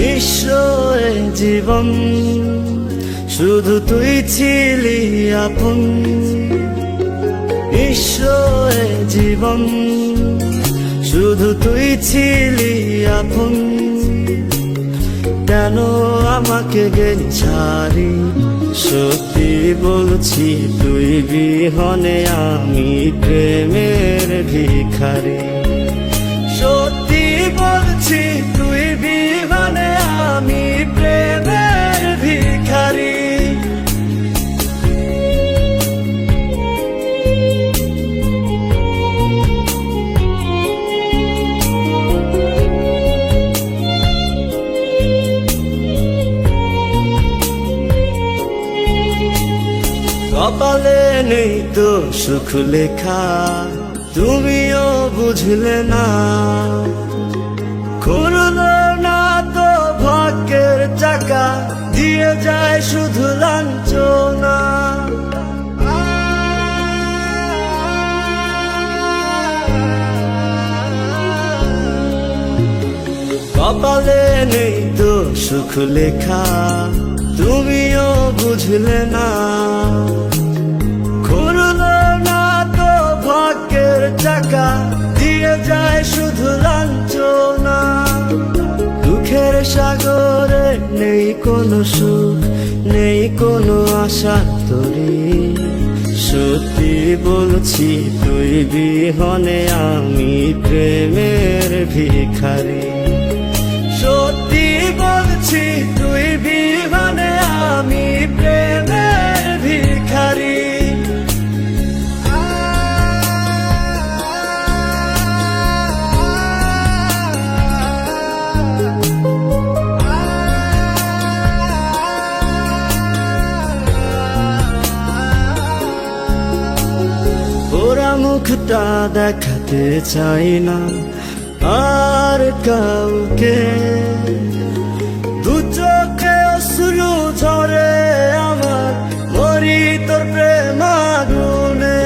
ঈশ্বরে জীবন শুধু তুই ছিলি আপন। ঈশ্বরে জীবন শুধু তুই ছিলি আপন। কেন আমাকে গেলি ছাড়ি, সত্যি বলছি তুই বিহনে আমি প্রেমের ভিখারি। সত্যি বলছি তুই বিহনে আমি প্রেমের ভিখারি। কপালে নেই তো সুখ লেখা, তুমিও বুঝলে না। খুললো না তো ভাগ্যের চাকা, দিয়ে যায় শুধু লাঞ্ছনা। কপালে নেই তো সুখ লেখা, তুমিও বুঝলে না। খুললো না তো ভাগ্যের চাকা, দিয়ে যায় শুধু লাঞ্ছনা। দুঃখের সাগরে নেই কোনো সুখ, নেই কোনো আশার তরি। সত্যি বলছি তুই বিহনে আমি প্রেমের ভিখারি। সত্যি বলছি তুই বিহনে আমি প্রেমের ভিখারি। ওরা মুখটা দেখাতে চাই না আর কাউকে, দু চোখে অশ্রু ঝরে আমার, মরি তোর প্রেম আগুনে।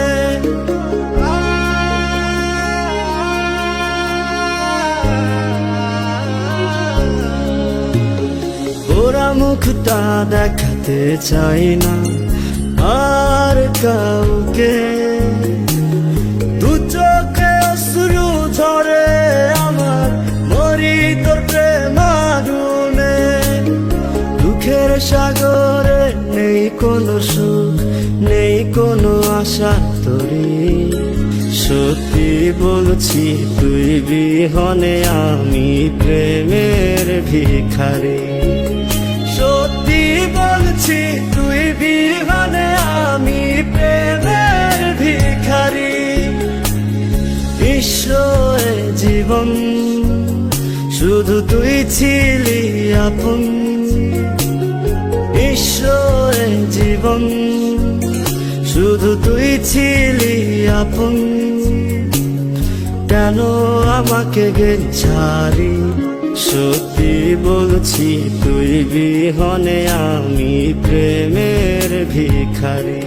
ওরা মুখটা দেখাতে চাই না আর কাউকে, দু চোখে অশ্রু ঝরে আমার, মরি তোর প্রেম আগুনে। দুঃখের সাগরে নেই কোনো সুখ, নেই কোনো আশা তরি। সত্যি বলছি তুই বিহনে আমি প্রেমের ভিখারি। সত্যি বলছি তুই বিহনে আমি প্রেমের ভিখারি। ঈশ্বরে জীবন শুধু তুই ছিলি আপন। ঈশ্বরে জীবন শুধু তুই ছিলি আপন। কেন আমাকে গেলি ছাড়ি, সত্যি বলছি তুই বিহনে আমি প্রেমের ভিখারি।